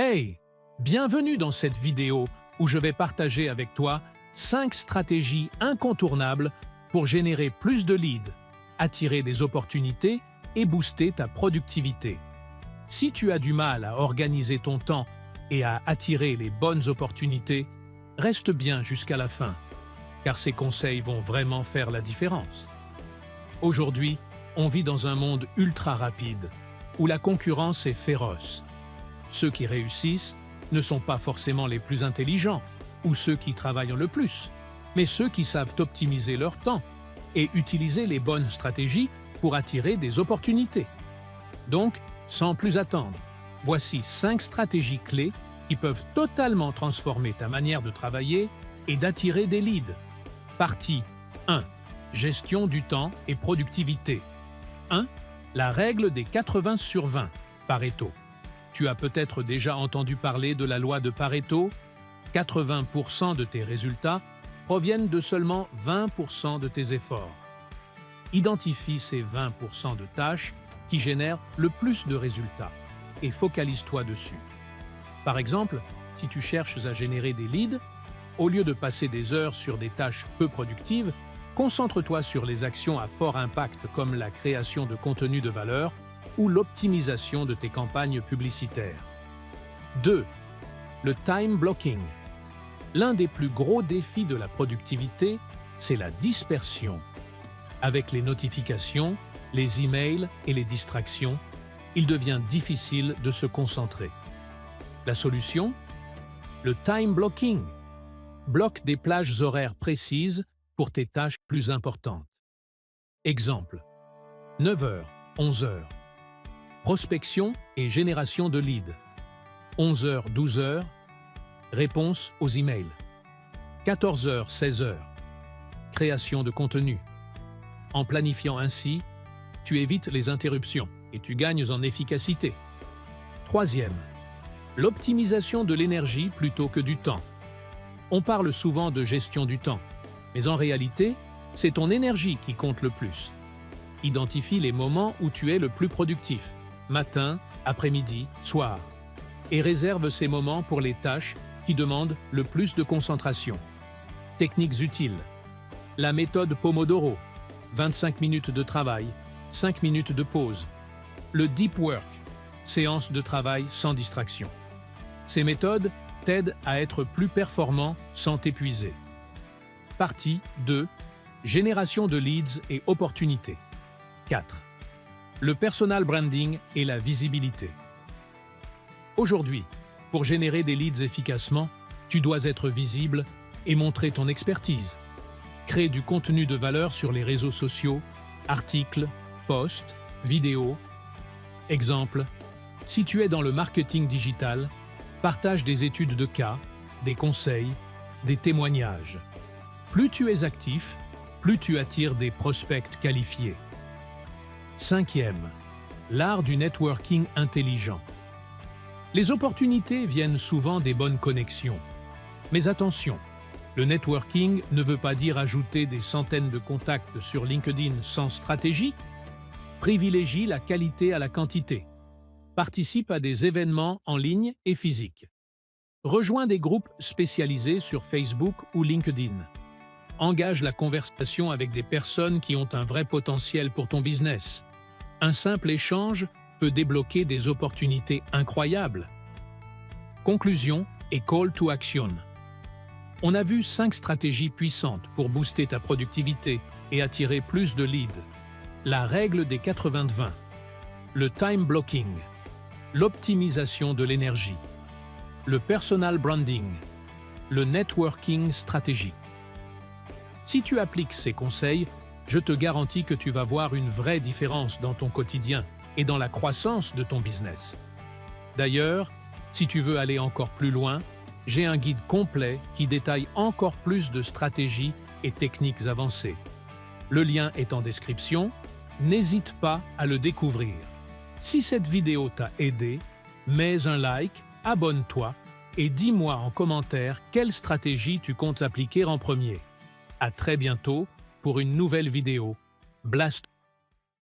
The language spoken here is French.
Hey! Bienvenue dans cette vidéo où je vais partager avec toi 5 stratégies incontournables pour générer plus de leads, attirer des opportunités et booster ta productivité. Si tu as du mal à organiser ton temps et à attirer les bonnes opportunités, reste bien jusqu'à la fin, car ces conseils vont vraiment faire la différence. Aujourd'hui, on vit dans un monde ultra rapide, où la concurrence est féroce. Ceux qui réussissent ne sont pas forcément les plus intelligents ou ceux qui travaillent le plus, mais ceux qui savent optimiser leur temps et utiliser les bonnes stratégies pour attirer des opportunités. Donc, sans plus attendre, voici 5 stratégies clés qui peuvent totalement transformer ta manière de travailler et d'attirer des leads. Partie 1. Gestion du temps et productivité. 1. La règle des 80/20, Pareto. Tu as peut-être déjà entendu parler de la loi de Pareto. 80% de tes résultats proviennent de seulement 20% de tes efforts. Identifie ces 20% de tâches qui génèrent le plus de résultats et focalise-toi dessus. Par exemple, si tu cherches à générer des leads, au lieu de passer des heures sur des tâches peu productives, concentre-toi sur les actions à fort impact comme la création de contenu de valeur ou l'optimisation de tes campagnes publicitaires. 2. Le time blocking. L'un des plus gros défis de la productivité, c'est la dispersion. Avec les notifications, les emails et les distractions, il devient difficile de se concentrer. La solution? Le time blocking. Bloque des plages horaires précises pour tes tâches plus importantes. Exemple: 9h, 11h. Prospection et génération de leads. 11h, 12h. Réponse aux emails. 14h, 16h. Création de contenu. En planifiant ainsi, tu évites les interruptions et tu gagnes en efficacité. 3e. L'optimisation de l'énergie plutôt que du temps. On parle souvent de gestion du temps, mais en réalité, c'est ton énergie qui compte le plus. Identifie les moments où tu es le plus productif, matin, après-midi, soir, et réserve ces moments pour les tâches qui demandent le plus de concentration. Techniques utiles. La méthode Pomodoro, 25 minutes de travail, 5 minutes de pause. Le Deep Work, séance de travail sans distraction. Ces méthodes t'aident à être plus performant sans t'épuiser. Partie 2. Génération de leads et opportunités. 4. Le personal branding et la visibilité. Aujourd'hui, pour générer des leads efficacement, tu dois être visible et montrer ton expertise. Crée du contenu de valeur sur les réseaux sociaux, articles, posts, vidéos. Exemple: si tu es dans le marketing digital, partage des études de cas, des conseils, des témoignages. Plus tu es actif, plus tu attires des prospects qualifiés. 5e. L'art du networking intelligent. Les opportunités viennent souvent des bonnes connexions. Mais attention, le networking ne veut pas dire ajouter des centaines de contacts sur LinkedIn sans stratégie. Privilégie la qualité à la quantité. Participe à des événements en ligne et physiques. Rejoins des groupes spécialisés sur Facebook ou LinkedIn. Engage la conversation avec des personnes qui ont un vrai potentiel pour ton business. Un simple échange peut débloquer des opportunités incroyables. Conclusion et call to action. On a vu 5 stratégies puissantes pour booster ta productivité et attirer plus de leads. La règle des 80/20. Le time blocking. L'optimisation de l'énergie. Le personal branding. Le networking stratégique. Si tu appliques ces conseils, je te garantis que tu vas voir une vraie différence dans ton quotidien et dans la croissance de ton business. D'ailleurs, si tu veux aller encore plus loin, j'ai un guide complet qui détaille encore plus de stratégies et techniques avancées. Le lien est en description, n'hésite pas à le découvrir. Si cette vidéo t'a aidé, mets un like, abonne-toi et dis-moi en commentaire quelle stratégie tu comptes appliquer en premier. À très bientôt pour une nouvelle vidéo. Blast!